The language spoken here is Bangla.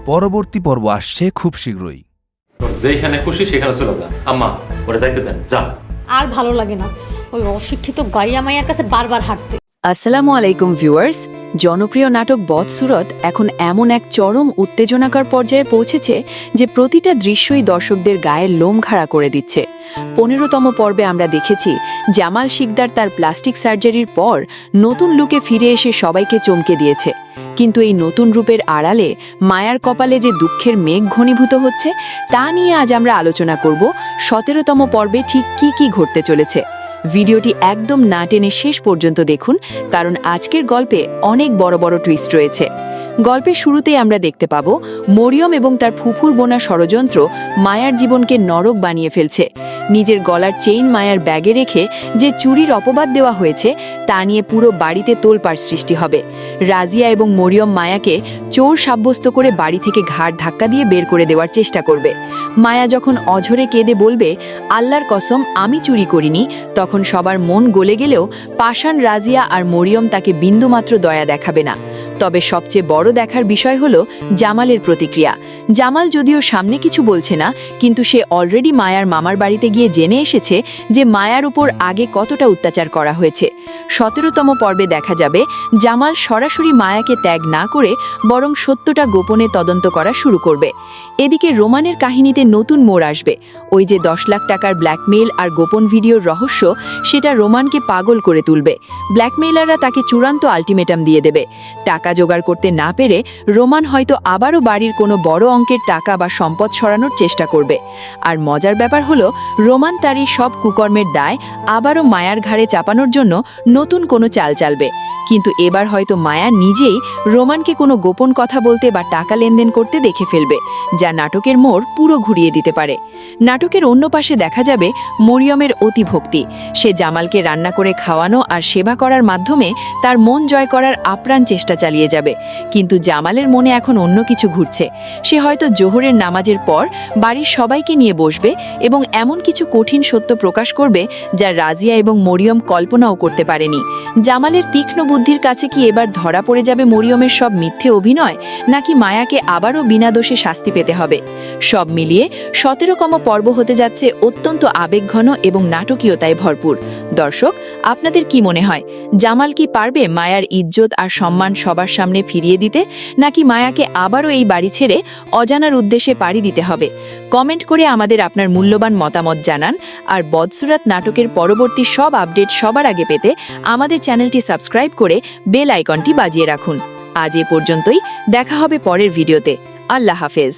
পরবর্তী পর্ব আসছে খুব শীঘ্রই। যেখানে খুশি সেখানে চলে যা, আম্মা ওরা যাইতে দেন, যা। আর ভালো লাগে না ওই অশিক্ষিত গাইয়া মাইয়ার কাছে বারবার হাঁটতে। আসসালামু আলাইকুম ভিউয়ার্স। জনপ্রিয় নাটক বদসুরত এখন এমন এক চরম উত্তেজনাকর পর্যায়ে পৌঁছেছে যে প্রতিটা দৃশ্যই দর্শকদের গায়ের লোম খাড়া করে দিচ্ছে। 15তম পর্বে আমরা দেখেছি জামাল শিকদার তার প্লাস্টিক সার্জারির পর নতুন লুকে ফিরে এসে সবাইকে চমকে দিয়েছে। কিন্তু এই নতুন রূপের আড়ালে মায়ার কপালে যে দুঃখের মেঘ ঘনীভূত হচ্ছে তা নিয়ে আজ আমরা আলোচনা করব। 17তম পর্বে ঠিক কি কি ঘটতে চলেছে। ভিডিওটি একদম না টেনে শেষ পর্যন্ত দেখুন, কারণ আজকের গল্পে অনেক বড় বড় টুইস্ট রয়েছে। গল্পের শুরুতেই আমরা দেখতে পাবো মরিয়ম এবং তার ফুফুর বোনা ষড়যন্ত্র মায়ার জীবনকে নরক বানিয়ে ফেলছে। নিজের গলার চেইন মায়ার ব্যাগে রেখে যে চুরির অপবাদ দেওয়া হয়েছে তা নিয়ে পুরো বাড়িতে তোলপাড় সৃষ্টি হবে। রাজিয়া এবং মরিয়ম মায়াকে চোর সাব্যস্ত করে বাড়ি থেকে ঘাড় ধাক্কা দিয়ে বের করে দেওয়ার চেষ্টা করবে। মায়া যখন অঝরে কেঁদে বলবে আল্লাহর কসম আমি চুরি করিনি, তখন সবার মন গলে গেলেও পাষাণ রাজিয়া আর মরিয়ম তাকে বিন্দুমাত্র দয়া দেখাবে না। তবে সবচেয়ে বড় দেখার বিষয় হলো জামালের প্রতিক্রিয়া। জামাল যদিও সামনে কিছু বলছে না, কিন্তু সে অলরেডি মায়ার মামার বাড়িতে গিয়ে জেনে এসেছে যে মায়ার উপর আগে কতটা অত্যাচার করা হয়েছে। 17তম পর্বে দেখা যাবে জামাল সরাসরি মায়াকে ত্যাগ না করে বরং সত্যটা গোপনে তদন্ত করা শুরু করবে। এদিকে রোমানের কাহিনীতে নতুন মোড় আসবে। ওই যে 10 লাখ টাকার ব্ল্যাকমেইল আর গোপন ভিডিওর রহস্য, সেটা রোমানকে পাগল করে তুলবে। ব্ল্যাকমেইলাররা তাকে চূড়ান্ত আলটিমেটাম দিয়ে দেবে। টাকা জোগাড় করতে না পেরে রোমান হয়তো আবারও বাড়ির কোনো বড় অঙ্কের টাকা বা সম্পদ সরানোর চেষ্টা করবে। আর মজার ব্যাপার হলো রোমান তার এই সব কুকর্মের দায় আবারও মায়ার ঘাড়ে চাপানোর জন্য নতুন কোনো চাল চালবে। কিন্তু এবার হয়তো মায়া নিজেই রোমানকে কোনো গোপন কথা বলতে বা টাকা লেনদেন করতে দেখে ফেলবে, যা নাটকের মোড় পুরো ঘুরিয়ে দিতে পারে। নাটকের অন্য পাশে দেখা যাবে মরিয়মের অতিভক্তি। সে জামালকে রান্না করে খাওয়ানো আর সেবা করার মাধ্যমে তার মন জয় করার আপ্রাণ চেষ্টা চালিয়ে যাবে। কিন্তু জামালের মনে এখন অন্য কিছু ঘুরছে। সে হয়তো জোহরের নামাজের পর বাড়ির সবাইকে নিয়ে বসবে এবং এমন কিছু কঠিন সত্য প্রকাশ করবে যা রাজিয়া এবং মরিয়ম কল্পনাও করতে পারেনি। জামালের তীক্ষ্ণ বুদ্ধির কাছে কি এবার ধরা পড়ে যাবে মরিয়মের সব মিথ্যে অভিনয়, নাকি মায়াকে আবারও বিনা দোষে শাস্তি পেতে হবে? সব মিলিয়ে 17তম পর্ব হতে যাচ্ছে অত্যন্ত আবেগঘন এবং নাটকীয়তায় ভরপুর। দর্শক, আপনাদের কি মনে হয়, জামাল কি পারবে মায়ার ইজ্জত আর সম্মান সবার সামনে ফিরিয়ে দিতে, নাকি মায়াকে আবারও এই বাড়ি ছেড়ে অজানার উদ্দেশ্যে পাড়ি দিতে হবে? কমেন্ট করে আমাদের আপনার মূল্যবান মতামত জানান। আর বদসুরত নাটকের পরবর্তী সব আপডেট সবার আগে পেতে আমাদের চ্যানেলটি সাবস্ক্রাইব করে বেল আইকনটি বাজিয়ে রাখুন। আজ এ পর্যন্তই, দেখা হবে পরের ভিডিওতে। আল্লাহ হাফেজ।